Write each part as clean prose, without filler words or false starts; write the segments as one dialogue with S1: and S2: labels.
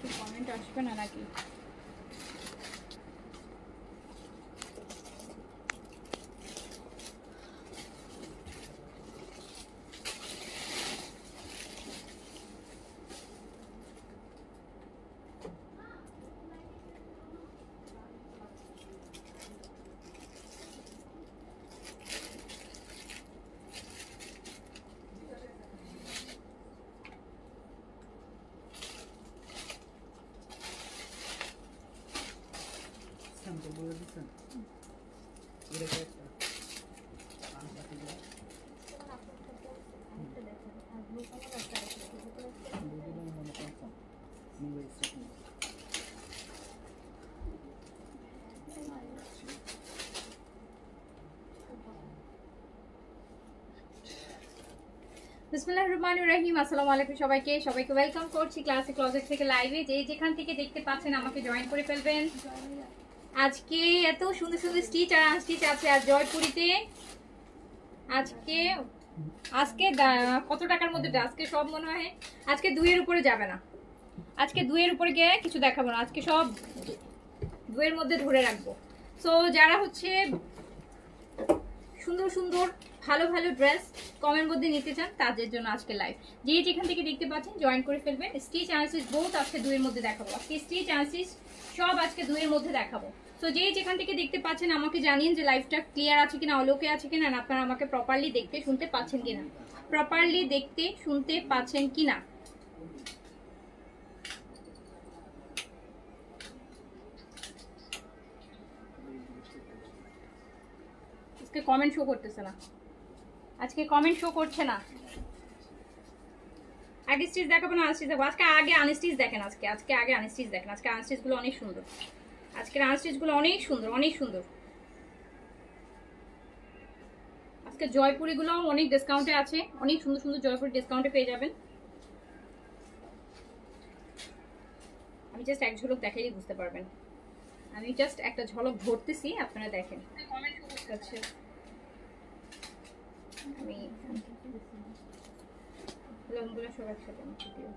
S1: কি কমেন্ট আসবে না নাকি? বিসমিল্লাহির রহমানির রহিম। আসসালামু আলাইকুম সবাইকে ওয়েলকাম করছি ক্লাসিক ক্লোজেট থেকে লাইভে। যেখান থেকে দেখতে পাচ্ছেন আমাকে জয়েন করে ফেলবেন। আজকে এত সুন্দর সুন্দর স্টিচ আর আনস্টিচ আছে আর জয়পুরিতে। আজকে কত টাকার মধ্যে? আজকে সব মনে হয় আজকে 2 এর উপরে যাবে না। আজকে 2 এর উপরে গিয়ে কিছু দেখাবো না। আজকে সব 2 এর মধ্যে ধরে রাখবো। সো যারা হচ্ছে সুন্দর সুন্দর ভালো ভালো ড্রেস কমের মধ্যে নিতে চান তাদের জন্য আজকে লাইভ। যেখান থেকে দেখতে পাচ্ছেন জয়েন করে ফেলবেন। স্টিচ অ্যানালিসিস বোথ আজকে 2 এর মধ্যে দেখাবো। আজকে স্টিচ অ্যানালিসিস সব আজকে 2 এর মধ্যে দেখাবো। তো যেখান থেকে দেখতে পাচ্ছেন আমাকে জানিয়ে যে লাইভটা ক্লিয়ার আছে কিনা, অলোকে আছে কিনা, আর আপনারা আমাকে প্রপারলি দেখতে শুনতে পাচ্ছেন কিনা, প্রপারলি দেখতে শুনতে পাচ্ছেন কিনা। আজকে কমেন্ট শো করতেছে না, আজকে কমেন্ট শো করছে না। আগে স্টিচ দেখাবো না আনস্টিচ দেখাবো? আজকে আগে আনস্টিচ দেখেন। আজকে আগে আনস্টিচ দেখেন। আজকে আনস্টিচগুলো অনেক সুন্দর। আজকের আনস্টিচগুলো অনেক সুন্দর, অনেক সুন্দর। আজকে জয়পুরিগুলো অনেক ডিসকাউন্টে আছে, অনেক সুন্দর সুন্দর জয়পুরি ডিসকাউন্টে পেয়ে যাবেন। আমি জাস্ট এক ঝলক দেখাইলেই বুঝতে পারবেন। আমি জাস্ট একটা ঝলক ধরতেছি, আপনারা দেখেন। আচ্ছা আমি লংগুলো সব একসাথে মুছে দিও।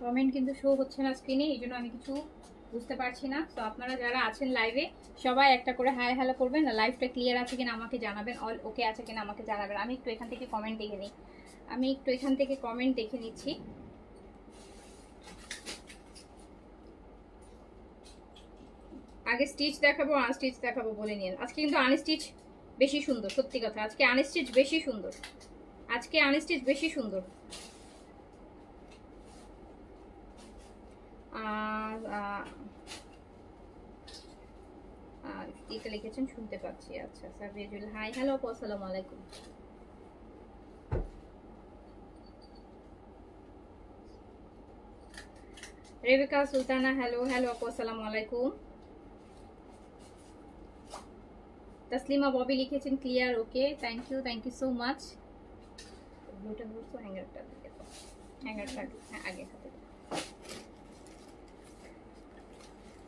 S1: কমেন্ট কিন্তু শো হচ্ছে না স্ক্রিনে, এই জন্য আমি কিছু বুঝতে পারছি না। তো আপনারা যারা আছেন লাইভে সবাই একটা করে হাই হ্যালো করবেন। লাইভটা ক্লিয়ার আছে কিনা আমাকে জানাবেন, অল ওকে আছে কিনা আমাকে জানাবেন। আমি একটু এখান থেকে কমেন্ট দেখে নিই, নিচ্ছি। আগে স্টিচ দেখাবো আনস্টিচ দেখাবো বলে নিন। আজকে কিন্তু আনস্টিচ বেশি সুন্দর, সত্যি কথা। আজকে আনস্টিচ বেশি সুন্দর, আজকে আনস্টিচ বেশি সুন্দর। এটা লিখেছেন শুনতে পাচ্ছি। আচ্ছা সাবিজুল হাই হ্যালো আপু আসসালামু আলাইকুম। রেবেকা সুলতানা হ্যালো হ্যালো আপু আসসালামু আলাইকুম। তসলিমা ববি লিখেছেন clear, okay thank you so much. ব্লুটা ধরছো, হ্যাঙ্গারটা আগে হাতে।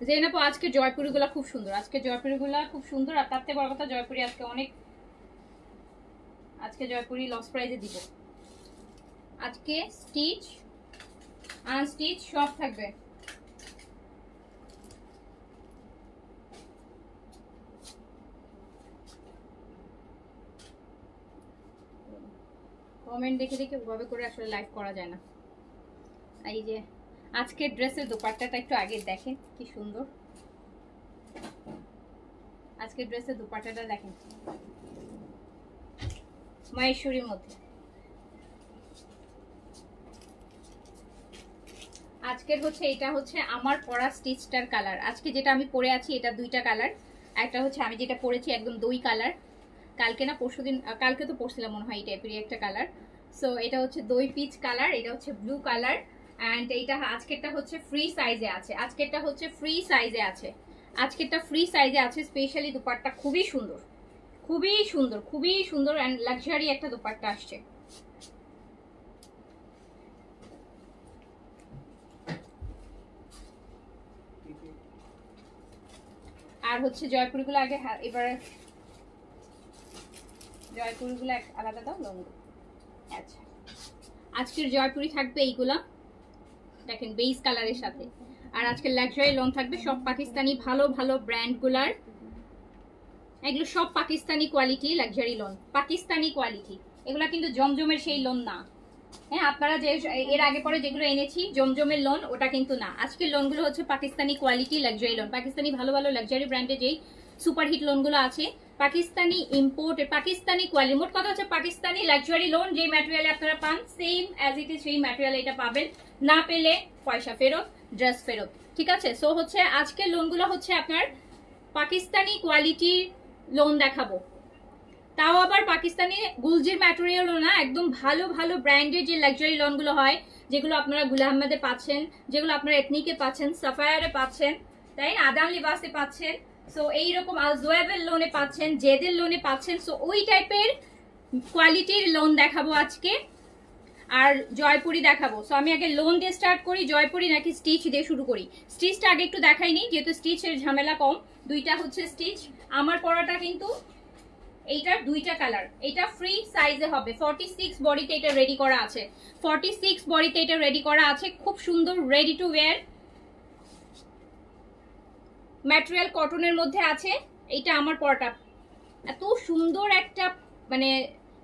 S1: জেনাপু আজকে জয়পুরিগুলা খুব সুন্দর, আজকে জয়পুরিগুলা খুব সুন্দর। আর তার থেকে বড় কথা জয়পুরি আজকে অনেক, আজকে জয়পুরি লস প্রাইজে দিব। আজকে স্টিচ আনস্টিচ সব থাকবে। কমেন্ট দেখে দেখে ওভাবে করে আসলে লাইভ করা যায় না। এই যে আজকের ড্রেসের দোপাট্টাটা একটু আগে দেখেন কি সুন্দর। আজকের ড্রেসের দোপাট্টাটা দেখেন, মহেশ্বরীর মধ্যে। আজকের হচ্ছে এটা হচ্ছে আমার পরা স্টিচটার কালার। আজকে যেটা আমি পরে আছি এটা 2টা কালার। একটা হচ্ছে আমি যেটা পরেছি একদম দই কালার, কালকে না পরশুদিন, কালকে তো পরছিলাম মনে হয় এই টাইপেরই একটা কালার। সো এটা হচ্ছে দই পিচ কালার, এটা হচ্ছে ব্লু কালার, অ্যান্ড এইটা আজকেরটা হচ্ছে ফ্রি সাইজে আছে, আজকেরটা হচ্ছে ফ্রি সাইজে আছে, আজকেরটা ফ্রি সাইজে আছে। স্পেশালি দুপাট্টা খুবই সুন্দর, খুবই সুন্দর, খুবই সুন্দর অ্যান্ড লাক্সারি একটা দুপাট্টা আসছে। আর হচ্ছে জয়পুরিগুলো আগে, এবার জয়পুরিগুলো আলাদা দাও লং। আচ্ছা, আজকের জয়পুরি থাকবে এইগুলা দেখেন বেজ কালারের সাথে, আর আজকের লাক্সারি লং থাকবে সব পাকিস্তানি ভালো ভালো ব্র্যান্ডগুলার, এগুলো সব Pakistani quality luxury lawn, Pakistani quality. এগুলা কিন্তু জমজমের সেই লোন না, হ্যাঁ আপনারা যে এর আগে পরে যেগুলো এনেছি জমজমের লোন ওটা কিন্তু না। আজকের লোনগুলো হচ্ছে Pakistani quality luxury lawn, Pakistani ভালো ভালো লাক্সারি ব্র্যান্ডের যেই সুপারহিট লোনগুলো আছে পাকিস্তানি ইম্পোর্ট, পাকিস্তানি কোয়ালিটি। মোট কথা হচ্ছে পাকিস্তানি লাক্সারি লোন যে ম্যাটেরিয়ালে আপনারা পান সেম অ্যাজ ইট ইজ সেই ম্যাটেরিয়ালে এটা পাবেন, না পেলে পয়সা ফেরত, ড্রেস ফেরত, ঠিক আছে। সো হচ্ছে আজকের লোনগুলো হচ্ছে আপনার পাকিস্তানি কোয়ালিটির লোন দেখাবো, তাও আবার পাকিস্তানি গুলজির ম্যাটেরিয়ালও না, একদম ভালো ভালো ব্র্যান্ডের যে লাক্সারি লোনগুলো হয় যেগুলো আপনারা গুল আহমেদে পাচ্ছেন, যেগুলো আপনারা এথনিকে পাচ্ছেন, সাফায়ারে পাচ্ছেন, তাই আদাম লিবাসে পাচ্ছেন, সো এইরকম আল জোয়েবের লোনে পাচ্ছেন, জেদের লোনে পাচ্ছেন। সো ওই টাইপের কোয়ালিটির লোন দেখাবো আজকে, আর জয়পুরি দেখাবো। সো আমি আগে লোন দিয়ে স্টার্ট করি, জয়পুরি নাকি স্টিচ দিয়ে শুরু করি? স্টিচটা আগে একটু দেখাইনি যেহেতু স্টিচের ঝামেলা কম। দুইটা হচ্ছে স্টিচ, আমার পরাটা কিন্তু এইটার দুইটা কালার, এটা ফ্রি সাইজে হবে, 46 বডিতে এটা রেডি করা আছে, 46 বডিতে এটা রেডি করা আছে, খুব সুন্দর রেডি টু ওয়্যার ম্যাটেরিয়াল কটনের মধ্যে আছে। এইটা আমার পরাটা এত সুন্দর একটা, মানে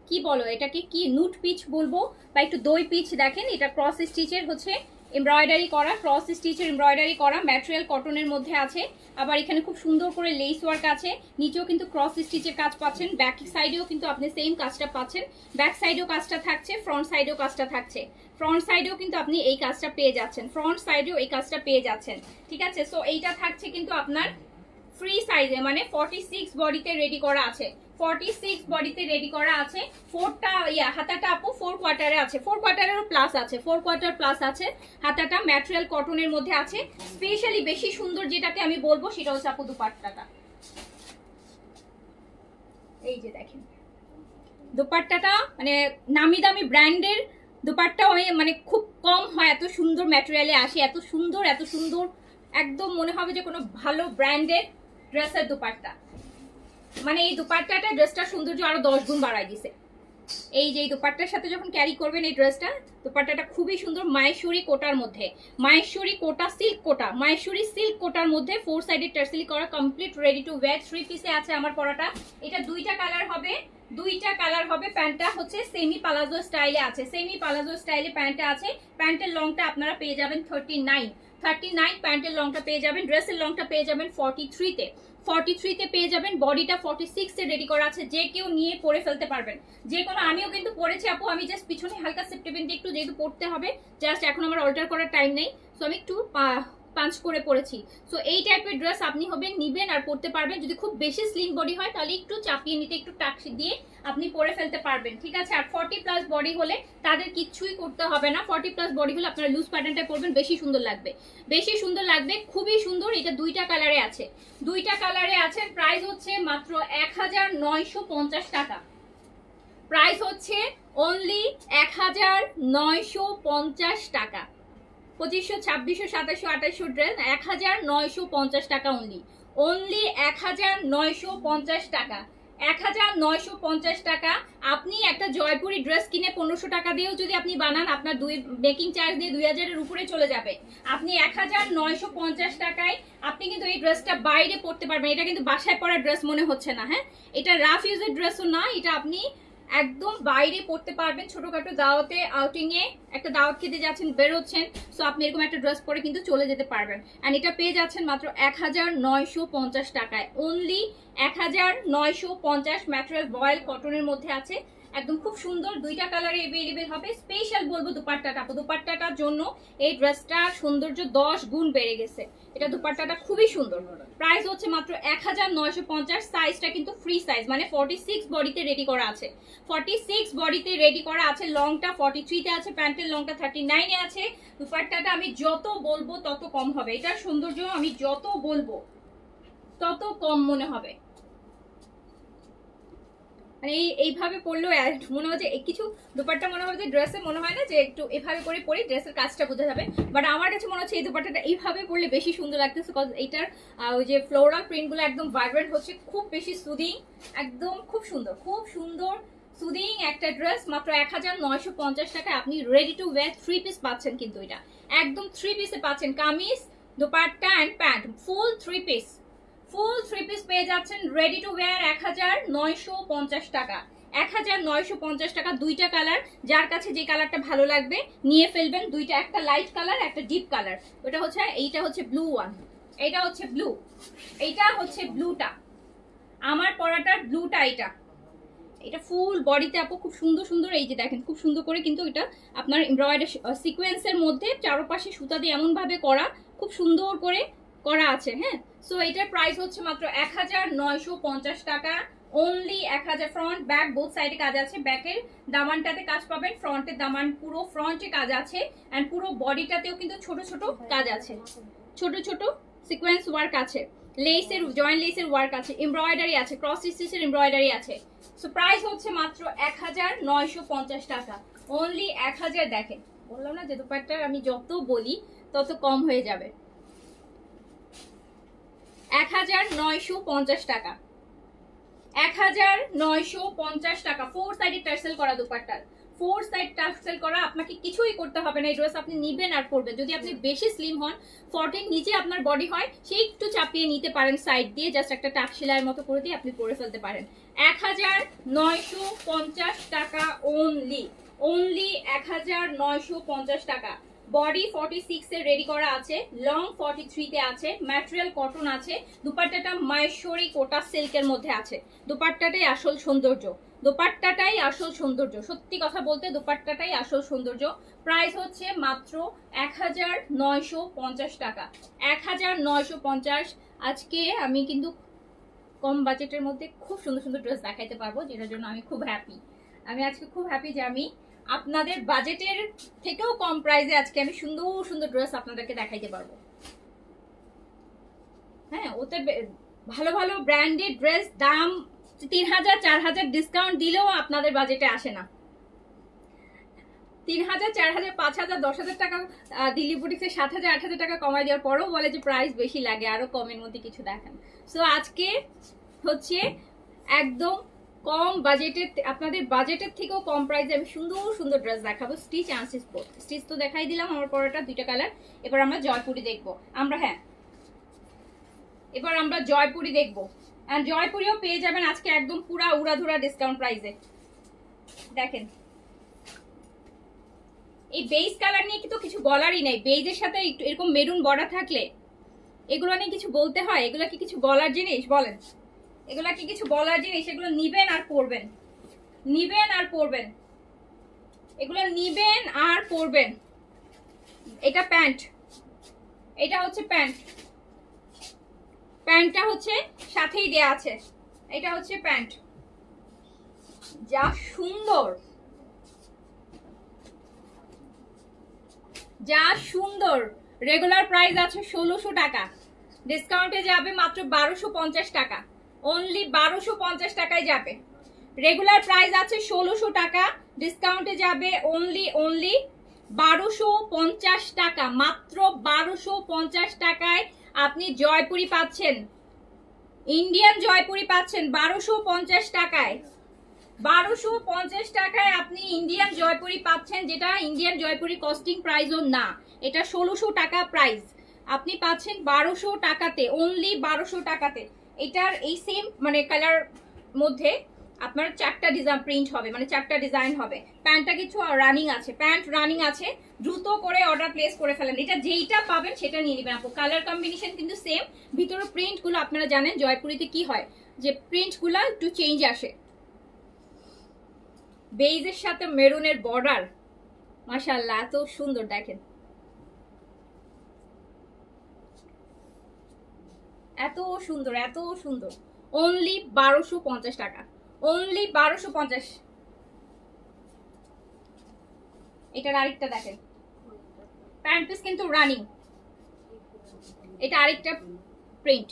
S1: কি বলো এটাকে, কি নুট পিচ বলবো বা একটু দই পিচ। দেখেন এটা ক্রস স্টিচের হচ্ছে এমব্রয়ডারি করা, ক্রস স্টিচের এমব্রয়ডারি করা ম্যাটেরিয়াল কটনের মধ্যে আছে। আবার এখানে খুব সুন্দর করে লেস ওয়ার্ক আছে, নিচেও কিন্তু ক্রস স্টিচের কাজ পাচ্ছেন, ব্যাক সাইডেও কিন্তু আপনি সেম কাজটা পাচ্ছেন, ব্যাক সাইডেও কাজটা থাকছে, ফ্রন্ট সাইডেও কাজটা থাকছে, ফ্রন্ট সাইডেও কিন্তু আপনি এই কাজটা পেয়ে যাচ্ছেন, ফ্রন্ট সাইডেও এই কাজটা পেয়ে যাচ্ছেন, ঠিক আছে। সো এইটা থাকছে কিন্তু আপনার ফ্রি সাইজে, মানে 46 বডিতে রেডি করা আছে, 46 বডিতে রেডি করা আছে। ফোরটা হাতাটা আপু 4 কোয়ার্টারে আছে, 4 কোয়ার্টারেরও প্লাস আছে, 4 কোয়ার্টার প্লাস আছে হাতাটা, ম্যাটেরিয়াল কটনের মধ্যে আছে। স্পেশালি বেশি সুন্দর যেটাকে আমি বলবো সেটা হচ্ছে আপু দুপাট্টাটা, এই যে দেখেন দুপাট্টাটা, মানে নামি দামি ব্র্যান্ডের দুপাট্টা মানে খুব কম হয়, এত সুন্দর ম্যাটেরিয়ালে আসে, এত সুন্দর এত সুন্দর, একদম মনে হবে যে কোনো ভালো ব্র্যান্ডের ড্রেসের দুপাট্টা। মানে এই দুপাট্টাটা ড্রেসটা সৌন্দর্য আরো 10 গুণ বাড়ায় দিছে। এই যে এই দুপাট্টার সাথে যখন ক্যারি করবেন এই ড্রেসটা, দুপাট্টাটা খুবই সুন্দর মাহেশ্বরী কোটার মধ্যে, মাহেশ্বরী কোটা সিল্ক কোটা, মাহেশ্বরী সিল্ক কোটার মধ্যে 4 সাইডেড টার্সেলি করা, কমপ্লিট রেডি টু ওয়্যার। 3 পিসে আছে আমার পরাটা, এটা দুইটা কালার হবে, দুইটা কালার হবে। প্যান্টটা হচ্ছে সেমি পালাজো স্টাইলে আছে, সেমি পালাজো স্টাইলে প্যান্টটা আছে। প্যান্টের লংটা আপনারা পেয়ে যাবেন 39 প্যান্টের লংটা পেয়ে যাবেন, ড্রেসের লংটা পেয়ে যাবেন 43 তে, 43 তে পেয়ে যাবেন। বডিটা 46 এ রেডি করা আছে, যে কেউ নিয়ে পরে ফেলতে পারবেন, যে কোনো। আমিও কিন্তু পরেছি আপু, আমি জাস্ট পিছনে হালকা সেপ্টেবেনটা একটু যেহেতু পড়তে হবে, জাস্ট এখন আমার অল্টার করার টাইম নেই, সো আমি একটু পাঞ্চ করে পরেছি। সো এই টাইপের ড্রেস আপনি হবেন নিবেন আর পরতে পারবেন। যদি খুব বেশি স্লিম বডি হয় তাহলে একটু চাপিয়ে নিতে, একটু টাকসি দিয়ে আপনি পরে ফেলতে পারবেন, ঠিক আছে। আর 40 প্লাস বডি হলে তাদের কিচ্ছুই করতে হবে না, 40 প্লাস বডি হলে আপনারা লুজ প্যাটার্নটা পরবেন, বেশি সুন্দর লাগবে, বেশি সুন্দর লাগবে, খুবই সুন্দর। এটা দুইটা কালারে আছে, দুইটা কালারে আছে। প্রাইস হচ্ছে মাত্র 1950 টাকা, প্রাইস হচ্ছে অনলি 1950 টাকা। 2500, 2600, 2700, 2800 ড্রেস 1950 টাকা অনলি, অনলি 1950 টাকা, 1950 টাকা। আপনি একটা জয়পুরি ড্রেস কিনে 1500 টাকা দিয়েও যদি আপনি বানান, আপনার মেকিং চার্জ দিয়ে 2000-এর উপরে চলে যাবে। আপনি 1950 টাকায় আপনি কিন্তু এই ড্রেসটা বাইরে পরতে পারবেন। এটা কিন্তু বাসায় পরার ড্রেস মনে হচ্ছে না, হ্যাঁ, এটা রাফ ইউজের ড্রেসও না, এটা আপনি একদম বাইরে পড়তে পারবেন, ছোটখাটো দাওয়াতে, আউটিং এ, একটা দাওয়াত খেতে যাচ্ছেন, বেরোচ্ছেন, সো আপনি এরকম একটা ড্রেস পরে কিন্তু চলে যেতে পারবেন। এন্ড এটা পেয়ে যাচ্ছেন মাত্র 1950 টাকায়, অনলি 1950। ম্যাটেরিয়াল বয়েল কটনের মধ্যে আছে, একদম খুব সুন্দর, দুইটা কালারে अवेलेबल হবে। স্পেশাল বলবো দুপাট্টাটা, দুপাট্টাটার জন্য এই ড্রেসটার সৌন্দর্য 10 গুণ বেড়ে গেছে। এটা দুপাট্টাটা খুবই সুন্দর। প্রাইস হচ্ছে মাত্র 1950। সাইজটা কিন্তু ফ্রি সাইজ, মানে 46 বডিতে রেডি করা আছে, 46 বডিতে রেডি করা আছে। লংটা 43 তে আছে, প্যান্টের লংটা 39 এ আছে। দুপাট্টাটা আমি যত বলবো তত কম হবে, এটার সৌন্দর্য আমি যত বলবো তত কম মনে হবে। মানে এইভাবে পরলেও মনে হয় যে কিছু দুপাট্টা মনে হয় যে ড্রেসে মনে হয় না যে একটু এভাবে করে পরি ড্রেসের কাজটা বোঝা যাবে, বাট আমার কাছে মনে হচ্ছে এই দুপাট্টাটা এইভাবে পরলে বেশি সুন্দর লাগতেছে। কজ এইটার ওই যে ফ্লোরাল প্রিন্টগুলো একদম ভাইব্রেন্ট হচ্ছে, খুব বেশি সুদিং, একদম খুব সুন্দর, খুব সুন্দর সুদিং একটা ড্রেস। মাত্র 1950 টাকায় আপনি রেডি টু ওয়্যার 3 পিস পাচ্ছেন, কিন্তু এটা একদম 3 পিসে পাচ্ছেন। Kameez, dupatta and pant, full 3 piece, full 3 piece পেয়ে যাচ্ছেন রেডি টু ওয়্যার 1950 টাকা। 1950 টাকা, দুইটা কালার, যার কাছে যে কালারটা ভালো লাগবে নিয়ে ফেলবেন। দুইটা, একটা লাইট কালার, একটা ডিপ কালার। ওটা হচ্ছে, এইটা হচ্ছে ব্লু ওয়ান, এটা হচ্ছে ব্লু, এইটা হচ্ছে ব্লুটা, আমার পরাটার ব্লুটা। এটা ফুল বডিতে আপু খুব সুন্দর সুন্দর, এই যে দেখেন খুব সুন্দর করে কিন্তু এটা আপনার এমব্রয়ডারি সিকোয়েন্সের মধ্যে চারপাশে সুতা দিয়ে এমন ভাবে করা, খুব সুন্দর করে করা আছে। হ্যাঁ, সো এটার প্রাইস হচ্ছে মাত্র 1950 টাকা, অনলি 1000। ফ্রন্ট ব্যাক বোথ সাইডে কাজ আছে, ব্যাকের দামানটাতে কাজ পাবেন, ফ্রন্টের দামান পুরো ফ্রন্টে কাজ আছে, এন্ড পুরো বডিটাতেও কিন্তু ছোট ছোট কাজ আছে, ছোট ছোট সিকোয়েন্স ওয়ার্ক আছে, লেসের জয়েন্ট লেসের ওয়ার্ক আছে, এমব্রয়ডারি আছে, ক্রস স্টিচের এমব্রয়ডারি আছে। সো প্রাইস হচ্ছে মাত্র 1950 টাকা, অনলি 1000। দেখেন বললাম না যে দুপাট্টার আমি যত বলি তত কম হয়ে যাবে। 1950 টাকা, 1950 টাকা। 4 সাইডে টার্সেল করা দুপাট্টার, 4 সাইড টার্সেল করা, আপনাকে কিছুই করতে হবে না। এই ড্রেস আপনি নিবেন আর পরবেন। যদি আপনি বেশি স্লিম হন, 14 নিচে আপনার বডি হয়, সেই একটু চাপিয়ে নিতে পারেন সাইড দিয়ে, জাস্ট একটা টাক সেলাইয়ের মতো করে দিয়ে আপনি পরে ফেলতে পারেন। 1950 টাকা অনলি, অনলি 1950 টাকা। বডি 46 এ রেডি করা আছে, লং 43 তে আছে, ম্যাটেরিয়াল কটন আছে, দুপাট্টাটা মাহেশ্বরী কোটা সিল্কের মধ্যে আছে। দুপাট্টাটাই আসল সৌন্দর্য, দুপাট্টাটাই আসল সৌন্দর্য, সত্যি কথা বলতে দুপাট্টাটাই আসল সৌন্দর্য। প্রাইস হচ্ছে মাত্র 1950 টাকা, 1950। আজকে আমি কিন্তু কম বাজেটের মধ্যে খুব সুন্দর সুন্দর ড্রেস দেখাইতে পারবো, যেটার জন্য আমি খুব হ্যাপি। আমি আজকে খুব হ্যাপি যে আমি আপনাদের বাজেটের থেকেও কম প্রাইসে আজকে আমি সুন্দর সুন্দর ড্রেস আপনাদেরকে দেখাইতে পারবো। হ্যাঁ, ওতে ভালো ভালো ব্র্যান্ডেড ড্রেস দাম 3000 4000 ডিসকাউন্ট দিলেও আপনাদের বাজেটে আসে না। 3000 4000 5000 10000 টাকা দিল্লি বুটিক্সে 7000 8000 টাকা কমাই দেওয়ার পরেও বলে যে প্রাইস বেশি লাগে, আরো কমের মধ্যে কিছু দেখান। সো আজকে হচ্ছে একদম কম বাজেটের, আপনাদের বাজেটের থেকেও কম প্রাইসে আমি সুন্দর সুন্দর ড্রেস দেখাবো। স্টিচ আনস্টিচ বোথ, স্টিচ তো দেখাই দিলাম আমার পরাটা দুইটা কালার। এবার আমরা জয়পুরি দেখবো, আমরা হ্যাঁ এবার আমরা জয়পুরি দেখবো, এন্ড জয়পুরিও পেয়ে যাবেন আজকে একদম পুরা উড়াধুরা ডিসকাউন্ট প্রাইসে। দেখেন এই বেজ কালার নিয়ে কিন্তু কিছু বলারই নাই, বেজের সাথে একটু এরকম মেরুন বর্ডার থাকলে এগুলো নিয়ে কিছু বলতে হয়? এগুলো কি কিছু বলার জিনিস বলেন? এগুলা কি কিছু বলার জিনিস? এগুলো নিবেন আর পরবেন, নিবেন আর পরবেন, এগুলো নিবেন আর পরবেন। এটা প্যান্ট, এটা হচ্ছে প্যান্ট, প্যান্টটা হচ্ছে সাথেই দেয়া আছে, এটা হচ্ছে প্যান্ট। যা সুন্দর, যা সুন্দর। রেগুলার প্রাইস আছে 1600 টাকা, ডিসকাউন্টে যাবে মাত্র 1250 টাকা, অনলি 1250 টাকায় যাবে। রেগুলার প্রাইস আছে 1600 টাকা, ডিসকাউন্টে যাবে অনলি 1250 টাকা, মাত্র 1250 টাকায় আপনি জয়পুরি পাচ্ছেন, ইন্ডিয়ান জয়পুরি পাচ্ছেন 1250 টাকায়। 1250 টাকায় আপনি ইন্ডিয়ান জয়পুরি পাচ্ছেন, যেটা ইন্ডিয়ান জয়পুরি কস্টিং প্রাইসও না, এটা 1600 টাকা প্রাইস। আপনি পাচ্ছেন 1200 টাকাতে, অনলি 1200 টাকাতে। এটার এই সেম মানে কালার মধ্যে আপনার 4টা ডিজাইন প্রিন্ট হবে, মানে 4টা ডিজাইন হবে। প্যান্টটা কিছু রানিং আছে, প্যান্ট রানিং আছে, দ্রুত করে অর্ডার প্লেস করে ফেলেন। এটা যেইটা পাবেন সেটা নিয়ে নেবেন আপু। কালার কম্বিনেশন কিন্তু সেম, ভিতরে প্রিন্টগুলো আপনারা জানেন জয়পুরিতে কি হয় যে প্রিন্টগুলো একটু চেঞ্জ আসে। বেইজের সাথে মেরুনের বর্ডার, মাশাআল্লাহ এত সুন্দর। দেখেন এত সুন্দর, এত সুন্দর। অনলি 1250 টাকা, অনলি 1250। এটার আরেকটা দেখেন, প্যান্ট পিস কিন্তু রানিং। এটা আরেকটা প্রিন্ট,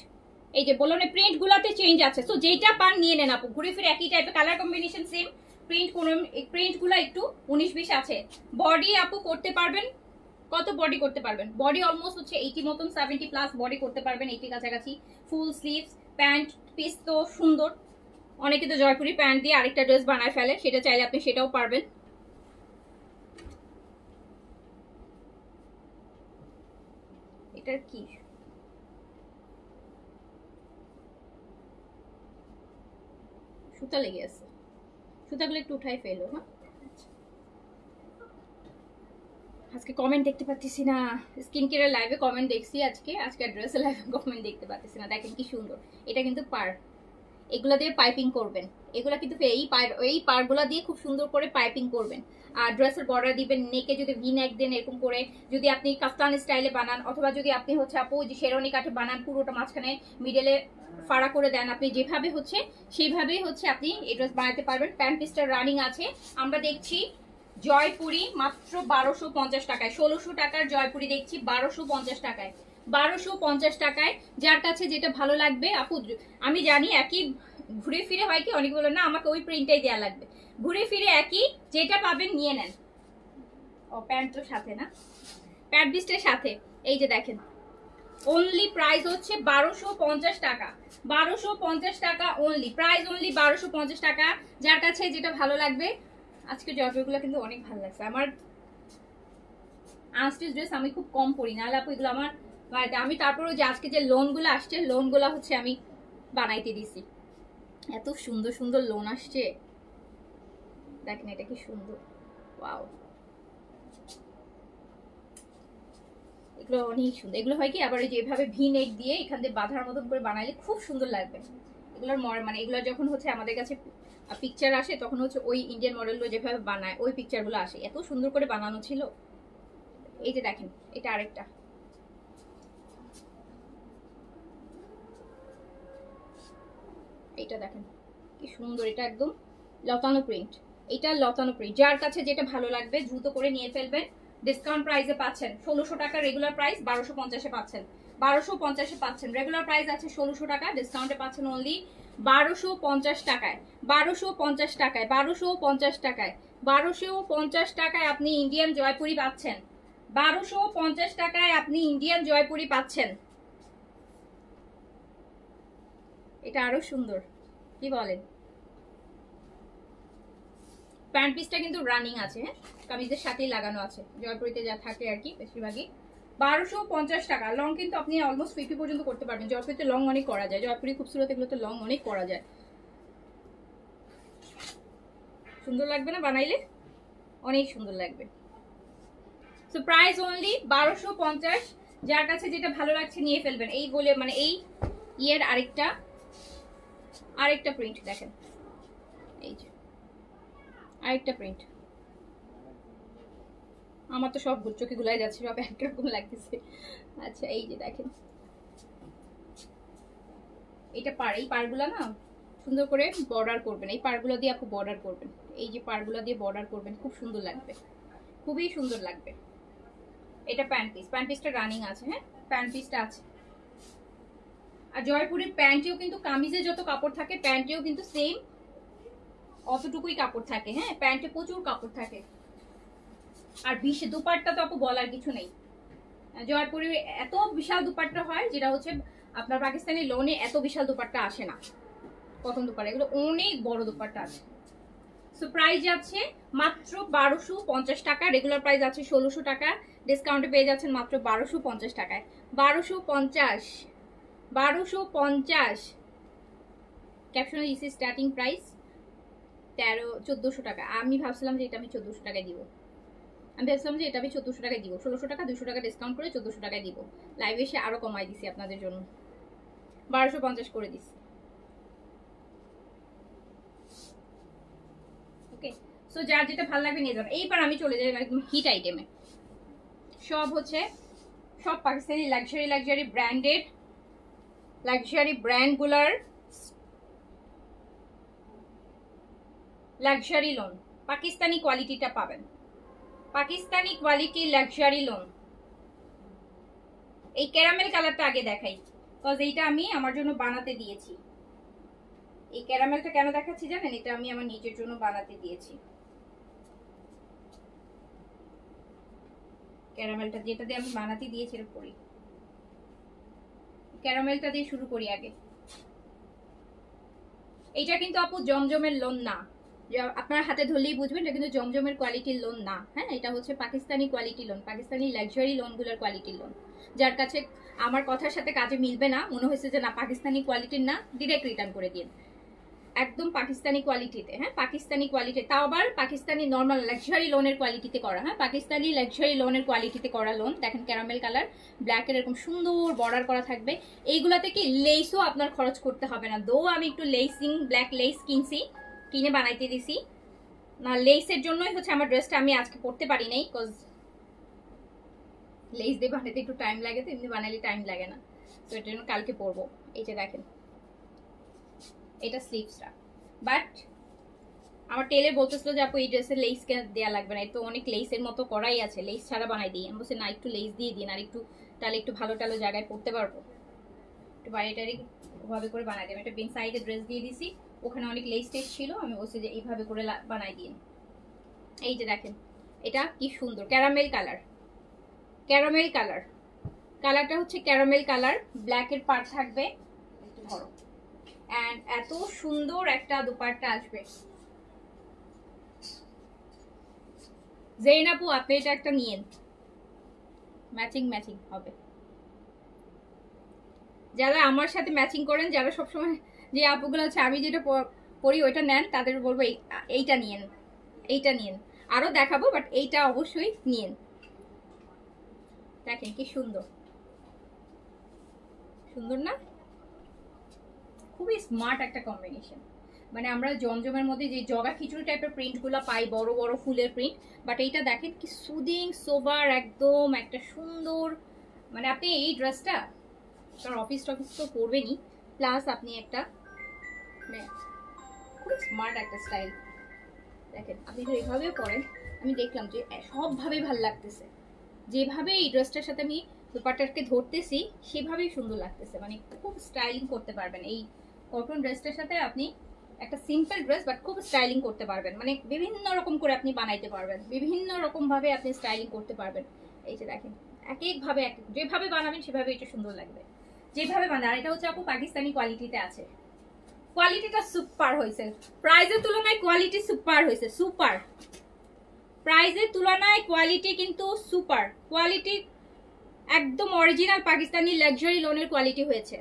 S1: এই যে বললাম প্রিন্ট গুলাতে চেঞ্জ আছে, তো যেটা পান নিয়ে নেন আপু। ঘুরে ফিরে একই টাইপের কালার কম্বিনেশন সেম, প্রিন্ট কোন প্রিন্ট গুলো একটু 19-20 আছে। বডি আপু করতে পারবেন কত? বডি করতে পারবেন, বডি অলমোস্ট হচ্ছে 80 মতন, 70 প্লাস বডি করতে পারবেন, 80 কাছাকাছি। ফুল স্লিভস, প্যান্ট পিস তো সুন্দর। অনেকে তো জয়পুরি প্যান্ট দিয়ে আরেকটা ড্রেস বানায় ফেলে, সেটা চাইলে আপনি সেটাও পারবেন। এটার কি সুতা লেগে আছে, সুতাগুলো একটু উঠাই ফেলো। হ্যাঁ, আজকে কমেন্ট দেখতে পাচ্ছি না, স্কিন কেয়ারের লাইভে কমেন্ট দেখছি আজকে, আজকে ড্রেসের লাইভে কমেন্ট দেখতে পাচ্ছি না। দেখেন কি সুন্দর, এটা কিন্তু পার, এগুলা দিয়ে পাইপিং করবেন। এগুলা কিন্তু এই পারগুলা দিয়ে খুব সুন্দর করে পাইপিং করবেন। আর ড্রেসের বর্ডার দিবেন, নেকে যদি ভি নেক দেন এরকম করে, যদি আপনি কাফতান স্টাইলে বানান, অথবা যদি আপনি হচ্ছে আপু যে শেরওয়ানি কাটে বানান, পুরোটা মাঝখানে মিডলে ফাড়া করে দেন, আপনি যেভাবে হচ্ছে সেইভাবেই হচ্ছে আপনি এই ড্রেস বানাতে পারবেন। প্যান্ট পিসটা রানিং আছে। আমরা দেখছি জয়পুরি মাত্র 1250 টাকায়, 1600 টাকার জয়পুরি দেখছি 1250 টাকায়, 1250 টাকায়। যার কাছে যেটা ভালো লাগবে আপু, আমি জানি একই ঘুরে ফিরে হয় কি, অনেকে বলে না আমাকে ওই প্রিন্টটাই দেওয়া লাগবে, ঘুরে ফিরে একই, যেটা পাবেন নিয়ে নেন। ও প্যান্ট তো সাথে না, প্যান্ট পিসটার সাথে। এই যে দেখেন, অনলি প্রাইস হচ্ছে 1250 টাকা, 1250 টাকা অনলি, প্রাইস অনলি 1250 টাকা। যার কাছে যেটা ভালো লাগবে। আজকে জয়পুরগুলো কিন্তু অনেক ভালো লাগছে আমার। আনস্টিচ ড্রেস আমি খুব কম পরি, নাহলে আপু এগুলো আমার বাড়িতে আমি, তারপরেও যে আজকে যে লোনগুলো আসছে, লোনগুলো হচ্ছে আমি বানাইতে দিছি। এত সুন্দর সুন্দর লোন আসছে, দেখেন এটা কি সুন্দর, ওয়াও। এগুলো অনেক সুন্দর। এগুলো হয় কি আবার যেভাবে ভি নেক দিয়ে এখান দিয়ে বাঁধার মতন করে বানাইলে খুব সুন্দর লাগবে। এগুলোর মানে এগুলোর যখন হচ্ছে আমাদের কাছে পিকচার আসে, তখন হচ্ছে ওই ইন্ডিয়ান মডেলগুলো যেভাবে বানায় ওই পিকচারগুলো আসে, এত সুন্দর করে বানানো ছিল। এই যে দেখেন, এটা আরেকটা, এটা দেখেন কি সুন্দর, এটা একদম লতানো প্রিন্ট, এটা লতানো প্রিন্ট। যার কাছে যেটা ভালো লাগবে দ্রুত করে নিয়ে ফেলবেন। ডিসকাউন্ট প্রাইসে পাচ্ছেন 1600 টাকা, রেগুলার প্রাইস 1250-এ পাচ্ছেন, 1250-এ পাচ্ছেন। রেগুলার প্রাইস আছে 1600 টাকা, ডিসকাউন্টে পাচ্ছেন অনলি 1250 টাকায়, 1250 টাকায়, 1250 টাকায়, 1250 টাকায় আপনি ইন্ডিয়ান জয়পুরি পাচ্ছেন, 1250 টাকায় আপনি ইন্ডিয়ান জয়পুরি পাচ্ছেন। এটা আরো সুন্দর, কি বলেন? প্যান্ট পিসটা কিন্তু রানিং আছে, হ্যাঁ, কামিজের সাথেই লাগানো আছে, জয়পুরিতে যা থাকে আর কি বেশিরভাগই। 1250 টাকা। লং কিন্তু আপনি অলমোস্ট 50 পর্যন্ত করতে পারবেন, জয়পুরিতে লং অনেক করা যায়, জয়পুরি খুবসুরত এগুলোতে লং অনেক করা যায়। সুন্দর লাগবে না বানাইলে? অনেক সুন্দর লাগবে। So price only 1250। যার কাছে যেটা ভালো লাগছে নিয়ে ফেলবেন। এই বলে মানে এই ইয়ের আরেকটা প্রিন্ট দেখেন, এই যে আরেকটা প্রিন্ট। আমার তো সব চোখে গুলাই যাচ্ছে, সব একরকম লাগতেছে। আচ্ছা এই যে দেখেন, এটা এই পারগুলা না সুন্দর করে বর্ডার করবেন, এই পারগুলো দিয়ে আপু বর্ডার করবেন, এই যে পারগুলো দিয়ে বর্ডার করবেন, খুব সুন্দর লাগবে, খুবই সুন্দর লাগবে। এটা প্যান্ট পিস, প্যান্ট পিসটা রানিং আছে, হ্যাঁ প্যান্ট পিসটা আছে। আর জয়পুরের প্যান্টেও কিন্তু কামিজে যত কাপড় থাকে প্যান্টেও কিন্তু সেম অতটুকুই কাপড় থাকে, হ্যাঁ প্যান্টে প্রচুর কাপড় থাকে। আর দুপাট্টা তো আপু বলার কিছু নেই, জয়পুরের এত বিশাল দুপাট্টা হয়, যেটা হচ্ছে আপনার পাকিস্তানি লোনে এত বিশাল দুপাট্টা আসে না। কটন দুপাট্টা, এগুলো অনেক বড় দুপাট্টা আছে। সো প্রাইস যাচ্ছে মাত্র 1250 টাকা, রেগুলার প্রাইস আছে 1600 টাকা, ডিসকাউন্টে পেয়ে যাচ্ছেন মাত্র 1250 টাকায়। 1250, 1250। ক্যাপশনে দিছি স্টার্টিং প্রাইস 1400 টাকা। আমি ভাবছিলাম যে এটা আমি 1400 টাকায় দিব, আমি ভাবছিলাম যে এটা আমি 1400 টাকায় দিব, 1600 টাকা 200 টাকা ডিসকাউন্ট করে 1400 টাকায় দিব। লাইভে এসে আরো কমাই দিছি আপনাদের জন্য, 1250 করে দিছি। ওকে, সো যার যেটা ভালো লাগবে নিয়ে যাবেন। এইবার আমি চলে যাই একদম হিট আইটেমে। সব হচ্ছে সব পাকিস্তানি লাক্সারি ব্র্যান্ডেড লাক্সারি ব্র্যান্ডগুলার লাক্সারি লোন, পাকিস্তানি কোয়ালিটিটা পাবেন, পাকিস্তানি কোয়ালিটি লাক্সারি লোন। এই ক্যারামেল কালারটা আগে দেখাই, বিকজ এইটা আমি আমার জন্য বানাতে দিয়েছি। এই ক্যারামেলটা কেন দেখাচ্ছি জানেন? এটা আমি আমার নিজের জন্য বানাতে দিয়েছি। ক্যারামেলটা যেটা দিয়ে আমি বানাতে দিয়েছি এর পরি, ক্যারামেলটা দিয়ে শুরু করি আগে। এইটা কিন্তু আপু জমজমের লোন না, আপনার হাতে ধরলেই বুঝবেন এটা কিন্তু জমজমের কোয়ালিটির লোন না। হ্যাঁ, এটা হচ্ছে Pakistani quality lawn, Pakistani luxury লোনগুলোর কোয়ালিটির লোন। যার কাছে আমার কথার সাথে কাজে মিলবে না, মনে হয়েছে যে না পাকিস্তানি কোয়ালিটির না, ডিরেক্ট রিটার্ন করে দিন। একদম পাকিস্তানি কোয়ালিটিতে, হ্যাঁ পাকিস্তানি কোয়ালিটি, তাও আবার পাকিস্তানি নর্মাল লাক্সারি লোনের কোয়ালিটিতে করা। হ্যাঁ, পাকিস্তানি লাক্সারি লোনের কোয়ালিটিতে করা লোন। দেখেন ক্যারামেল কালার, ব্ল্যাকের এরকম সুন্দর বর্ডার করা থাকবে। এইগুলাতে কি লেসও আপনার খরচ করতে হবে না, দো আমি একটু লেসিং ব্ল্যাক লেস কিনে বানাইতে দিছি না। লেসের জন্যই হচ্ছে আমার ড্রেসটা আমি আজকে পরতে পারি নাই, বিকজ লেস দিয়ে বানাতে একটু টাইম লাগে, তো এমনি বানালে টাইম লাগে না, তো এটার জন্য কালকে পরবো। এই যে দেখেন এটা স্লিভসটা, বাট আমার টেলার বলতেছিল যে আপু এই ড্রেসের লেস কেন দেওয়া লাগবে না, তো অনেক লেসের মতো করাই আছে, লেস ছাড়া বানাই দিই। আমি বলছি না একটু লেস দিয়ে দিন, আর একটু তাহলে একটু ভালো টালো জায়গায় পড়তে পারবো, একটু বাইরেটারি ওভাবে করে বানাই দিই। আমি একটা বিন সাইডে ড্রেস দিয়ে দিছি, ওখানে অনেক লেস টেস ছিল, আমি বলছি যে এইভাবে করে বানাই দিন। এই যে দেখেন এটা কি সুন্দর ক্যারামেল কালার, ক্যারামেল কালার, কালারটা হচ্ছে ক্যারামেল কালার, ব্ল্যাকের পার্ট থাকবে একটু ধরো, এন্ড এত সুন্দর একটা দুপাট্টা আসবে। জেইন আপু আপনি এটা একটা নিয়েন, ম্যাচিং ম্যাচিং হবে। যারা আমার সাথে ম্যাচিং করেন, যারা সবসময় যে আপুগুলো আছে আমি যেটা পরি ওইটা নেন, তাদের বলবো এইটা নিয়েন, এইটা নিয়েন। আরো দেখাবো, বাট এইটা অবশ্যই নিয়েন। দেখেন কি সুন্দর, সুন্দর না? খুবই স্মার্ট একটা কম্বিনেশন। মানে আমরা জমজমের মধ্যে যে জগা খিচুড়ি টাইপের প্রিন্টগুলো পাই, বড় বড় ফুলের প্রিন্ট, বাট এইটা দেখেন কি সুদিং সোবার, একদম একটা সুন্দর। মানে আপনি এই ড্রেসটা কারণ অফিস টফিস তো করবেনই, প্লাস আপনি একটা মানে খুব স্মার্ট একটা স্টাইল। দেখেন আপনি যদি এভাবেও পরেন, আমি দেখলাম যে সবভাবেই ভালো লাগতেছে, যেভাবে এই ড্রেসটার সাথে আমি দুপাট্টাকে ধরতেছি সেভাবেই সুন্দর লাগতেছে। মানে খুব স্টাইলিং করতে পারবেন এই কটন ড্রেসটার সাথে। আপনি একটা সিম্পল ড্রেস বাট খুব স্টাইলিং করতে পারবেন, মানে বিভিন্ন রকম করে আপনি বানাইতে পারবেন, বিভিন্ন রকম ভাবে আপনি স্টাইলিং করতে পারবেন। এই যে দেখেন এক এক ভাবে যেভাবে বানাবেন সেভাবে এটা সুন্দর লাগবে, যেভাবে বানান। আর এটা হচ্ছে আপু পাকিস্তানি কোয়ালিটিতে আছে, কোয়ালিটিটা সুপার হয়েছে, প্রাইসের তুলনায় কোয়ালিটি সুপার হয়েছে, সুপার প্রাইসের তুলনায় কোয়ালিটি কিন্তু সুপার, কোয়ালিটি একদম অরিজিনাল পাকিস্তানি লাক্সারি লোনের কোয়ালিটি হয়েছে।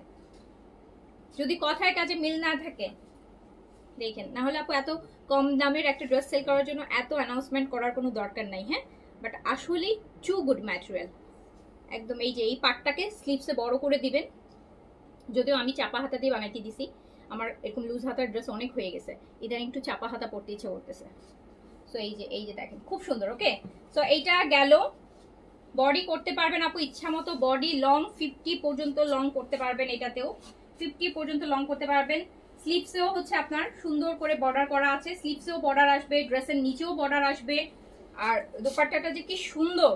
S1: যদি কথায় কাজে মিল না থাকে দেখেন, না হলে আপু এত কম দামের একটা ড্রেস সেল করার জন্য এত অ্যানাউন্সমেন্ট করার কোনো দরকার নাই। হ্যাঁ, বাট আসলেই টু গুড ম্যাটেরিয়াল একদম। এই যে এই পার্টটাকে স্লিভসে বড় করে দিবেন, যদিও আমি চাপা হাতা দিয়ে বানাইতে দিছি, আমার এরকম লুজ হাতার ড্রেস অনেক হয়ে গেছে, ইদানিং একটু চাপা হাতা পরতে ইচ্ছে করতেছে। সো এই যে দেখেন খুব সুন্দর। ওকে, সো এইটা গেল। বডি করতে পারবেন আপু ইচ্ছা মতো, বডি লং 50 পর্যন্ত লং করতে পারবেন, এটাতেও 50 পর্যন্ত লং করতে পারবেন। স্লিভসেও হচ্ছে আপনার সুন্দর করে বর্ডার করা আছে, স্লিভসেও বর্ডার আসবে, ড্রেসের নিচেও বর্ডার আসবে। আর দোপাট্টাটা যে কি সুন্দর,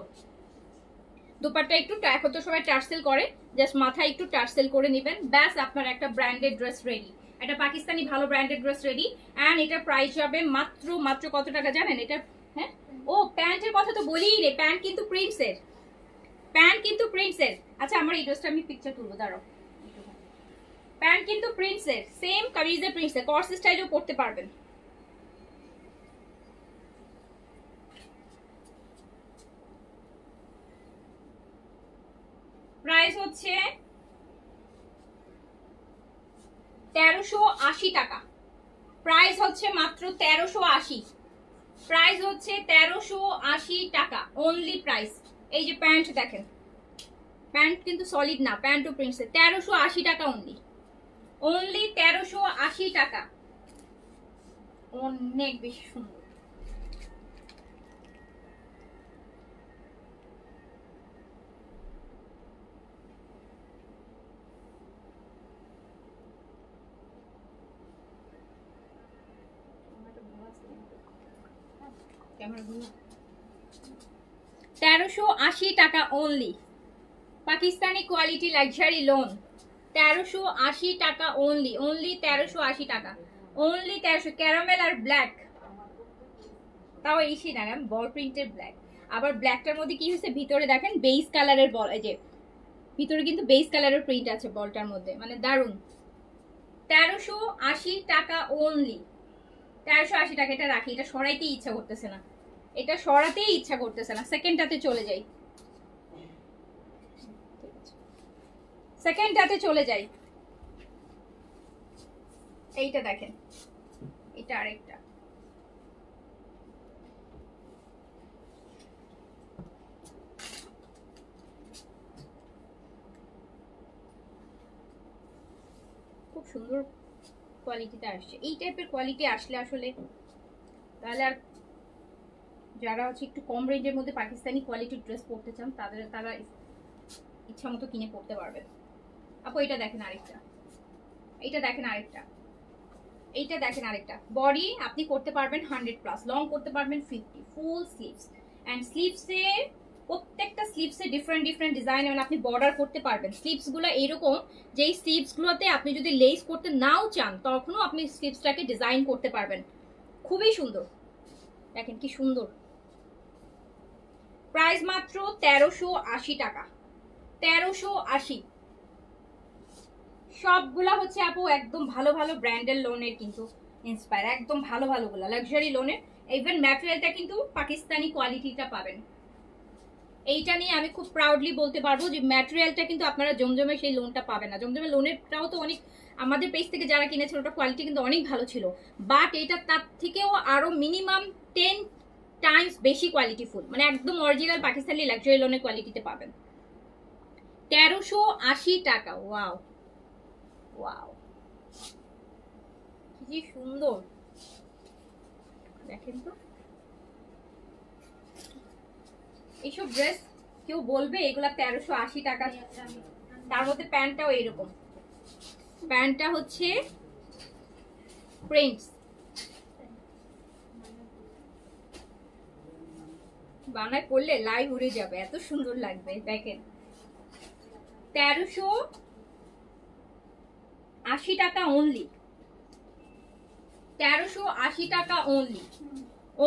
S1: দোপাট্টা একটু এখন তো সবাই টার্সেল করে, জাস্ট মাথায় একটু টার্সেল করে নেবেন, ব্যাস আপনার একটা ব্র্যান্ডেড ড্রেস রেডি, একটা পাকিস্তানি ভালো ব্র্যান্ডেড ড্রেস রেডি। অ্যান্ড এটা প্রাইস যাবে মাত্র কত টাকা জানেন এটা? হ্যাঁ, ও প্যান্টের কথা তো বলিই রে, প্যান্ট কিন্তু প্রিন্টসের, প্যান্ট কিন্তু প্রিন্টসের। আচ্ছা আমার এই ড্রেসটা আমি পিকচার তুলবো, দাঁড়াও। প্যান্ট কিন্তু প্রিন্টসের, সেম কামিজের প্রিন্টসের, কর্স স্টাইলেও পরতে পারবেন। প্রাইস হচ্ছে 1380 টাকা, প্রাইস হচ্ছে মাত্র 1380, প্রাইস হচ্ছে 1380 টাকা অনলি প্রাইস। এই যে প্যান্ট দেখেন, প্যান্ট কিন্তু সলিড না, প্যান্ট ও প্রিন্টসের, 1380 টাকা অনলি, অনলি 1380 টাকা, অনেক বেশি সুন্দর। ক্যামেরাগুলো 1380 টাকা only. Pakistani quality luxury loan 1380 টাকা অনলি, অনলি 1380 টাকা, অনলি 1300। ক্যারামেল আর ব্ল্যাক, তাও এইসি না বল প্রিন্টের ব্ল্যাক। আবার ব্ল্যাকটার মধ্যে কি হয়েছে ভিতরে দেখেন বেস কালারের বল, এই যে ভিতরে কিন্তু বেস কালারের প্রিন্ট আছে বলটার মধ্যে, মানে দারুন। 1380 টাকা অনলি, 1380 টাকা। এটা রাখি, এটা সরাইতেই ইচ্ছা করতেছে না, এটা সরাতেই ইচ্ছা করতেছে না। সেকেন্ডটাতে চলে যাই, সেকেন্ডটাতে চলে যাই। এইটা দেখেন, এটা আরেকটা, খুব সুন্দর কোয়ালিটিতে আসছে। এই টাইপের কোয়ালিটি আসলে আসলে তাহলে আর যারা হচ্ছে একটু কম রেঞ্জের মধ্যে পাকিস্তানি কোয়ালিটির ড্রেস পরতে চান তারা ইচ্ছা মতো কিনে পরতে পারবেন। আপু এটা দেখেন আরেকটা, এইটা দেখেন আরেকটা, এইটা দেখেন আরেকটা। বডি আপনি করতে পারবেন 100+, লং করতে পারবেন 50, ফুল স্লিভস। অ্যান্ড স্লিভসে প্রত্যেকটা স্লিভসে ডিফারেন্ট ডিফারেন্ট ডিজাইন, মানে আপনি বর্ডার করতে পারবেন। স্লিভসগুলো এইরকম যেই স্লিভসগুলোতে আপনি যদি লেস করতে নাও চান তখনও আপনি স্লিভসটাকে ডিজাইন করতে পারবেন। খুবই সুন্দর, দেখেন কি সুন্দর। প্রাইস মাত্র 1380 টাকা, 1380। সবগুলা হচ্ছে আপু একদম ভালো ভালো ব্র্যান্ডের লোনের কিন্তু ইন্সপায়ার, একদম ভালো ভালোগুলা লাক্সারি লোনের। ইভেন ম্যাটেরিয়ালটা কিন্তু পাকিস্তানি কোয়ালিটিটা পাবেন। এইটা নিয়ে আমি খুব প্রাউডলি বলতে পারবো যে ম্যাটেরিয়ালটা কিন্তু আপনারা জমজমে সেই লোনটা পাবেন না। জমজমে লোনেরটাও তো অনেক, আমাদের পেজ থেকে যারা কিনেছিল ওটা কোয়ালিটি কিন্তু অনেক ভালো ছিল, বাট এটা তার থেকেও আরো মিনিমাম 10 টাইমস বেশি কোয়ালিটিফুল, মানে একদম অরিজিনাল পাকিস্তানি লাক্সারি লোনের কোয়ালিটিতে পাবেন। 1380 টাকা। ওয়াও ওয়াও, কি সুন্দর দেখেন তো। এইসব ড্রেস কেউ বলবে এগুলা 1380 টাকা? তার মধ্যে প্যান্টটাও এইরকম, প্যান্টটা হচ্ছে প্রিন্টস, বাংলায় পড়লে লাইভ উড়ে যাবে, এত সুন্দর লাগবে। দেখেন 1380 টাকা অনলি, 1380 টাকা অনলি,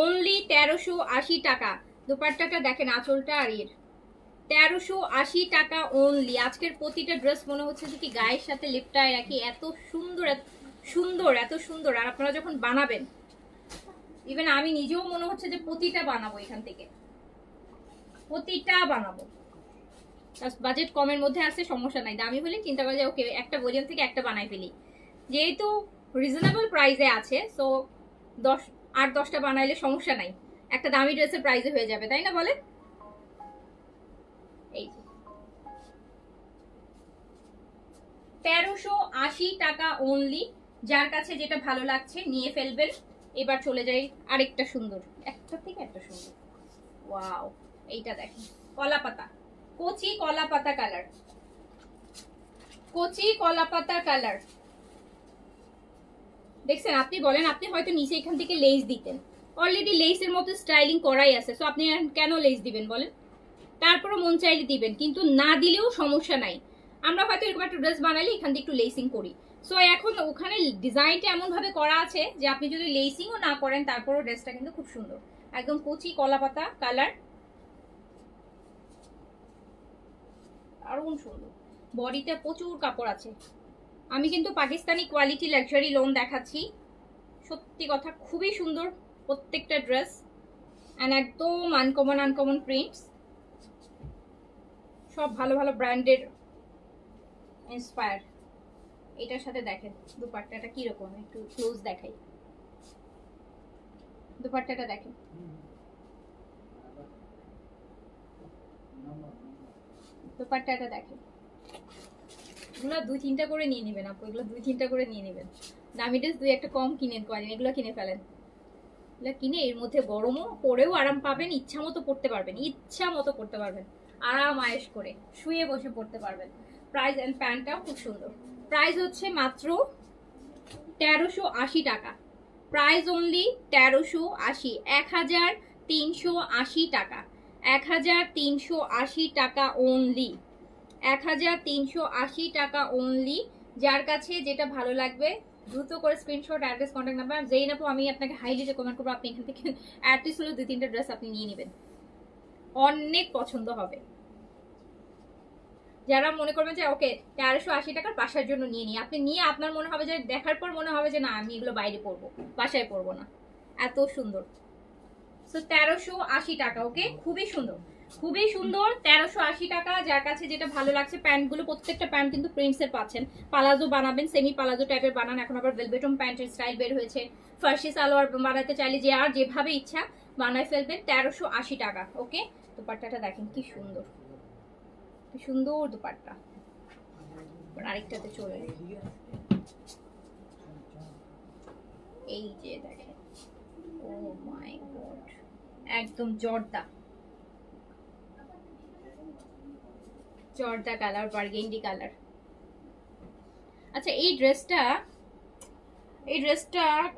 S1: অনলি 1380 টাকা। দোপাট্টাটা দেখেন, আঁচলটা আর এর 1380 টাকা অনলি। আজকের প্রতিটা ড্রেস মনে হচ্ছে যে কি গায়ের সাথে লিপটায় রাখি, এত সুন্দর এত সুন্দর এত সুন্দর। আর আপনারা যখন বানাবেন, ইভেন আমি নিজেও মনে হচ্ছে যে প্রতিটা বানাবো, এখান থেকে প্রতিটা বানাবো। বাজেট কমের মধ্যে আছে সমস্যা নাই, দামি হলে চিন্তা করা যায় ওকে একটা ভলিউম থেকে একটা বানাই ফেলি। যেহেতু রিজনেবল প্রাইসে আছে, সো 8-10টা বানাইলে সমস্যা নাই, একটা দামি ড্রেসের প্রাইসে হয়ে যাবে, তাই না বলেন? এই 1380 টাকা অনলি। যার কাছে যেটা ভালো লাগছে নিয়ে ফেলবেন। এবার চলে যাই আরেকটা সুন্দর, একটা থেকে একটা সুন্দর। ওয়াও, এইটা দেখেন কলা পাতা, কচি কলা পাতা কালার, কচি কলা পাতা কালার। দেখছেন, আপনি বলেন আপনি হয়তো নিচে এখান থেকে লেস দিতেন, অলরেডি লেসের মতো স্টাইলিং করাই আছে, সো আপনি কেন লেস দিবেন বলেন? তারপরও মন চাইলে দিবেন, কিন্তু না দিলেও সমস্যা নাই। আমরা হয়তো এরকম একটা ড্রেস বানালে এখান থেকে একটু লেসিং করি, সো এখন ওখানে ডিজাইনটা এমন ভাবে করা আছে যে আপনি যদি লেসিংও না করেন তারপরও ড্রেসটা কিন্তু খুব সুন্দর। একদম কচি কলা পাতা কালার, দারুণ সুন্দর। বডিতে প্রচুর কাপড় আছে। আমি কিন্তু পাকিস্তানি কোয়ালিটি লাক্সারি লোন দেখাচ্ছি, সত্যি কথা খুবই সুন্দর প্রত্যেকটা ড্রেস, অ্যান্ড একদম আনকমন আনকমন প্রিন্টস, সব ভালো ভালো ব্র্যান্ডের ইন্সপায়ার। এটার সাথে দেখেন দুপাট্টাটা কিরকম, একটু ক্লোজ দেখাই। দুপাট্টাটা দেখেন, দুপাট্টাটা দেখেন। এগুলো 2-3টা করে নিয়ে নেবেন আপু, এগুলো 2-3টা করে নিয়ে নেবেন। দামি ড্রেস 2-1টা কম কিনে পারেন, এগুলো কিনে ফেলেন। এগুলো কিনে এর মধ্যে গরমও পরেও আরাম পাবেন, ইচ্ছা মতো পড়তে পারবেন, ইচ্ছা মতো পড়তে পারবেন, আরাম আয়েশ করে শুয়ে বসে পড়তে পারবেন। প্রাইস এন্ড প্যান্টটাও খুব সুন্দর। প্রাইস হচ্ছে মাত্র 1380 টাকা, প্রাইস অনলি 1380, 1380 টাকা, 1380 টাকা অনলি, 1380 টাকা অনলি। যার কাছে যেটা ভালো লাগবে দ্রুত করে স্ক্রিনশট, অ্যাড্রেস, কন্ট্যাক্ট নাম্বার, যেই না আমি আপনাকে হাইলি রেকমেন্ড করবো আপনি এখান থেকে অ্যাটলিস্ট হলো 2-3টা ড্রেস আপনি নিয়ে নেবেন, অনেক পছন্দ হবে। যারা মনে করবেন যে ওকে 1380 টাকার বাসার জন্য নিয়ে নিই, আপনি নিয়ে আপনার মনে হবে যে দেখার পর মনে হবে যে না আমি এগুলো বাইরে পরবো, বাসায় পরবো না, এত সুন্দর। সো 1380 টাকা, ওকে, খুবই সুন্দর, খুবই সুন্দর, 1380 টাকা। যার কাছে যেটা ভালো লাগছে, প্যান্টগুলো প্রত্যেকটা প্যান্ট কিন্তু প্রিন্টসের পাচ্ছেন। পালাজো বানাবেন, সেমি পালাজো টাইপের বানান, এখন আবার ভেলভেটম প্যান্টের স্টাইল বের হয়েছে। ফার্সি সালোয়ার বানাতে চাইলে যে আর যেভাবে ইচ্ছা বানায় ফেলবেন, 1380 টাকা, ওকে। দুপাট্টাটা দেখেন কি সুন্দর, কি সুন্দর দুপাট্টা। আরেকটাতে চলে, এই যে দেখেন, ও মাই গড, একদম জর্দা, জর্দা কালার, বার্গেন্ডি কালার। আচ্ছা এই ড্রেসটা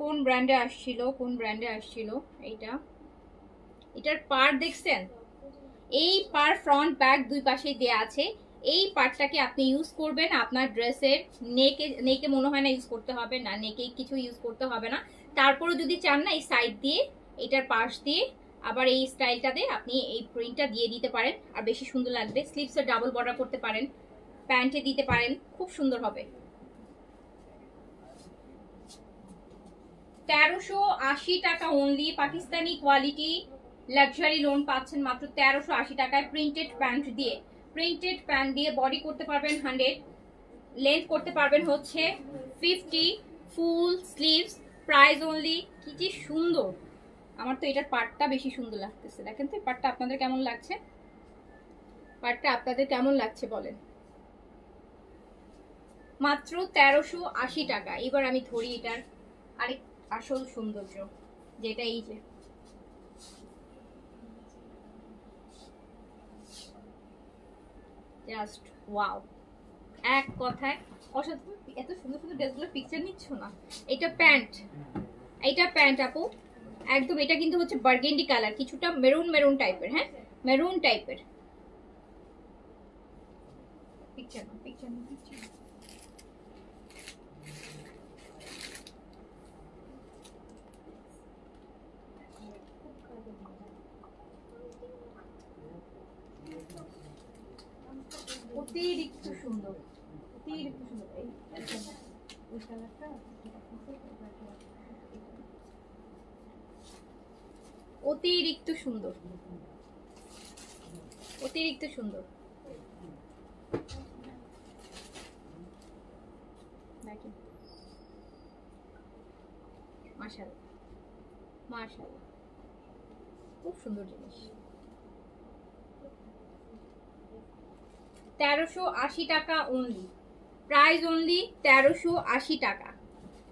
S1: কোন ব্র্যান্ডে আসছিল, এটার পার দেখছেন, এই পার ফ্রন্ট ব্যাক দুই পাশেই দেয়া আছে। এই পার্টটাকে আপনি ইউজ করবেন আপনার ড্রেসের নেকে মনে হয় না ইউজ করতে হবে না, নেকে কিছু ইউজ করতে হবে না। তারপরে যদি চান না এই সাইড দিয়ে, এটার পাশ দিয়ে আবার এই স্টাইলটাতে আপনি এই প্রিন্টটা দিয়ে দিতে পারেন, আর বেশি সুন্দর লাগবে। স্লিভসে ডাবল বর্ডার করতে পারেন, প্যান্টে দিতে পারেন, খুব সুন্দর হবে। 1380 টাকা only, Pakistani quality luxury loan পাচ্ছেন মাত্র 1380 টাকায়। প্রিন্টেড প্যান্ট দিয়ে বডি করতে পারবেন 100, লেন্থ করতে পারবেন হচ্ছে 50, ফুল স্লিভস, প্রাইস অনলি। কি যে সুন্দর, আমার তো এটার পার্টটা বেশি সুন্দর লাগতেছে। দেখেন তো পার্টটা আপনাদের কেমন লাগছে, বলেন। মাত্র 1380 টাকা। এবার আমি ধরি এটার আরেক আসল সৌন্দর্য, যেটা এই যে জাস্ট ওয়াও, এক কথায় অসাধারণ। এত সুন্দর সুন্দর ড্রেসগুলো পিকচার নিচ্ছ না। এটা প্যান্ট আপু, একদম। এটা কিন্তু হচ্ছে বার্গেন্ডি কালার, কিছুটা মেরুন টাইপের, হ্যাঁ মেরুন টাইপের। পিকচার অতিরিক্ত সুন্দর, অতিরিক্ত সুন্দর, অতিরিক্ত সুন্দর। মাশাআল্লাহ, খুব সুন্দর জিনিস। 1380 টাকা অনলি, প্রাইস অনলি 1380 টাকা,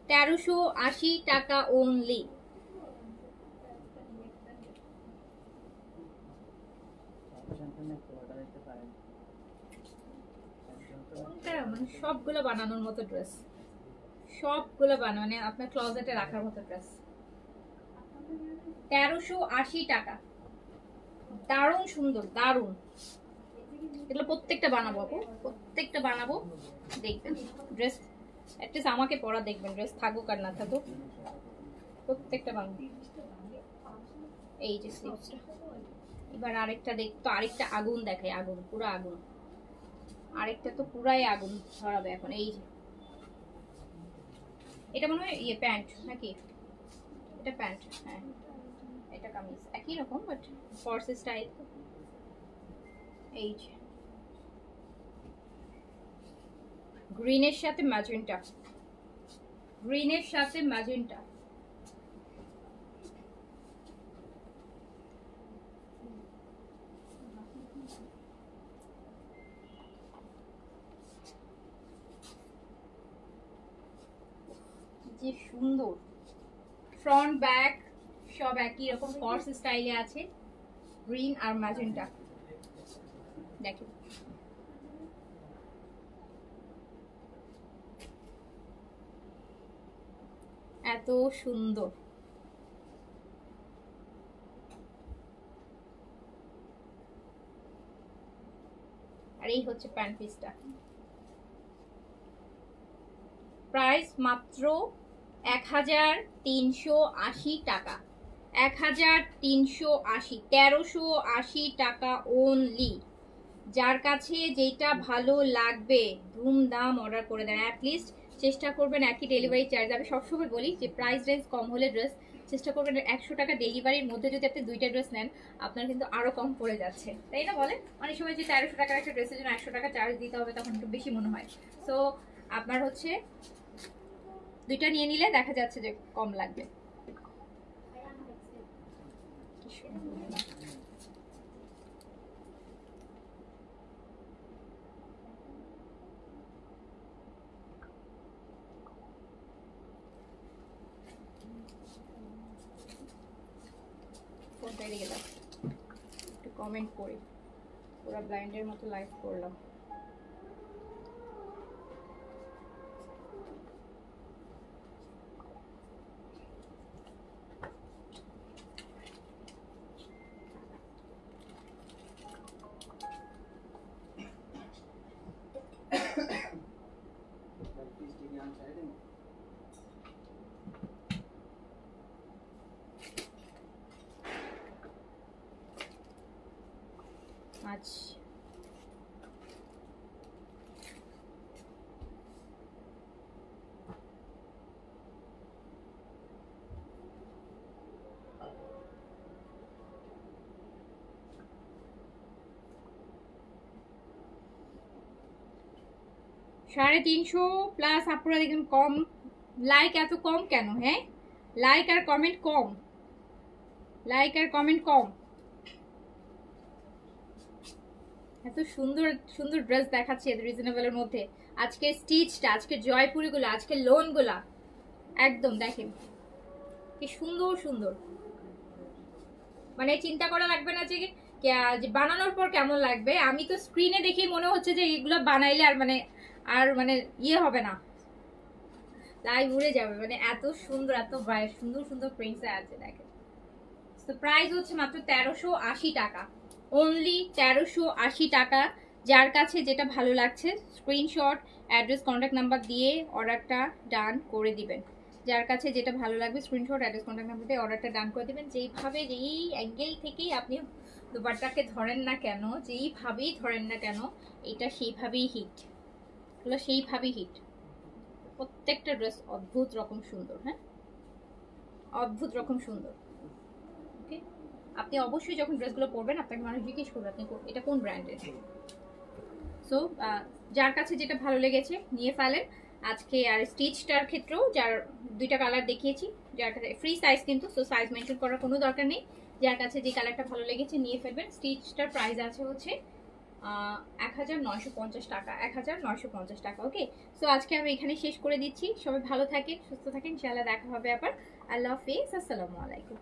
S1: 1380 টাকা অনলি। মানে সবগুলো বানানোর মতো ড্রেস, সবগুলো মানে আপনার ক্লোজেটে রাখার মতো ড্রেস। 1380 টাকা, দারুণ সুন্দর, দারুণ। এগুলো প্রত্যেকটা বানাবো আপু, প্রত্যেকটা বানাবো, দেখবেন ড্রেস অ্যাটলিস্ট আমাকে পরা দেখবেন, ড্রেস থাকুক আর না থাকুক প্রত্যেকটা বানাবো। এই যে স্লিভসটা। এবার আরেকটা দেখতো, আরেকটা আগুন দেখায়, আগুন, পুরো আগুন। আরেকটা তো পুরাই আগুন ধরাবে এখন। এই যে এটা মনে হয় ইয়ে প্যান্ট নাকি, এটা প্যান্ট, হ্যাঁ এটা কামিজ, একই রকম বাট ফর্স স্টাইল। এই যে গ্রিনের সাথে ম্যাজেন্টা, গ্রিনের সাথে ম্যাজেন্টা। যে সুন্দর, ফ্রন্ট ব্যাক সব একই রকম ফর্স স্টাইলে আছে, গ্রিন আর ম্যাজেন্টা। দেখেন এত সুন্দর, আর এই হচ্ছে প্যান্ট পিসটা। প্রাইস মাত্র 1380 টাকা, 1380, 1380 টাকা অনলি। যার কাছে যেটা ভালো লাগবে ধুমধাম অর্ডার করে দেন। অ্যাটলিস্ট চেষ্টা করবেন একই ডেলিভারি চার্জ। আমি সবসময় বলি যে প্রাইস রেঞ্জ কম হলে ড্রেস চেষ্টা করবেন 100 টাকা ডেলিভারির মধ্যে যদি আপনি 2টা ড্রেস নেন আপনার কিন্তু আরো কম পড়ে যাচ্ছে, তাই না বলেন? অনেক সময় যে 1300 টাকার একটা ড্রেসের জন্য 100 টাকা চার্জ দিতে হবে তখন একটু বেশি মনে হয়। সো আপনার হচ্ছে 2টা নিয়ে নিলে দেখা যাচ্ছে যে কম লাগবে। একটু কমেন্ট করি, পুরো ব্লাইন্ডের মতো লাইভ করলাম। আচ্ছা350 প্লাস আপনারা দেখুন কম লাইক, এত কম কেন? হ্যাঁ লাইক আর কমেন্ট কম, লাইক আর কমেন্ট কম। এত সুন্দর সুন্দর ড্রেস দেখাচ্ছি এত রিজনেবলের মধ্যে। আজকে স্টিচটা, আজকে জয়পুরিগুলো, আজকে লোনগুলা একদম দেখেন কি সুন্দর সুন্দর। মানে চিন্তা করা লাগবে না যে বানানোর পর কেমন লাগবে। আমি তো স্ক্রিনে দেখেই মনে হচ্ছে যে এগুলো বানাইলে আর মানে ইয়ে হবে না, লাইভ উড়ে যাবে। মানে এত সুন্দর, এত সুন্দর সুন্দর প্রিন্টস আছে দেখেন। তো প্রাইস হচ্ছে মাত্র 1380 টাকা, অনলি 1380 টাকা। যার কাছে যেটা ভালো লাগছে স্ক্রিনশট, অ্যাড্রেস, কন্ট্যাক্ট নাম্বার দিয়ে অর্ডারটা ডান করে দিবেন। যার কাছে যেটা ভালো লাগবে স্ক্রিনশট, অ্যাড্রেস, কন্ট্যাক্ট নাম্বার দিয়ে অর্ডারটা ডান করে দিবেন। যেইভাবে যেই অ্যাঙ্গেল থেকেই আপনি দুপাট্টাকে ধরেন না কেন, যেইভাবেই ধরেন না কেন, এটা সেইভাবেই হিট, এগুলো সেইভাবেই হিট। প্রত্যেকটা ড্রেস অদ্ভুত রকম সুন্দর, হ্যাঁ অদ্ভুত রকম সুন্দর। ওকে, আপনি অবশ্যই যখন ড্রেসগুলো পরবেন আপনাকে মানুষ জিজ্ঞেস করবে আপনি এটা কোন ব্র্যান্ডের। সো যার কাছে যেটা ভালো লেগেছে নিয়ে ফেলেন আজকে। আর স্টিচটার ক্ষেত্রেও যার 2টা কালার দেখিয়েছি, যার কাছে ফ্রি সাইজ কিন্তু, সো সাইজ মেনশন করার কোনো দরকার নেই। যার কাছে যে কালারটা ভালো লেগেছে নিয়ে ফেলবেন। স্টিচটার প্রাইস আছে হচ্ছে 1950 টাকা, 1950 টাকা। ওকে, সো আজকে আমি এখানে শেষ করে দিচ্ছি। সবাই ভালো থাকেন, সুস্থ থাকেন, ইনশাআল্লাহ দেখা হবে আবার। আল্লাহ হাফেজ, আসসালামু আলাইকুম।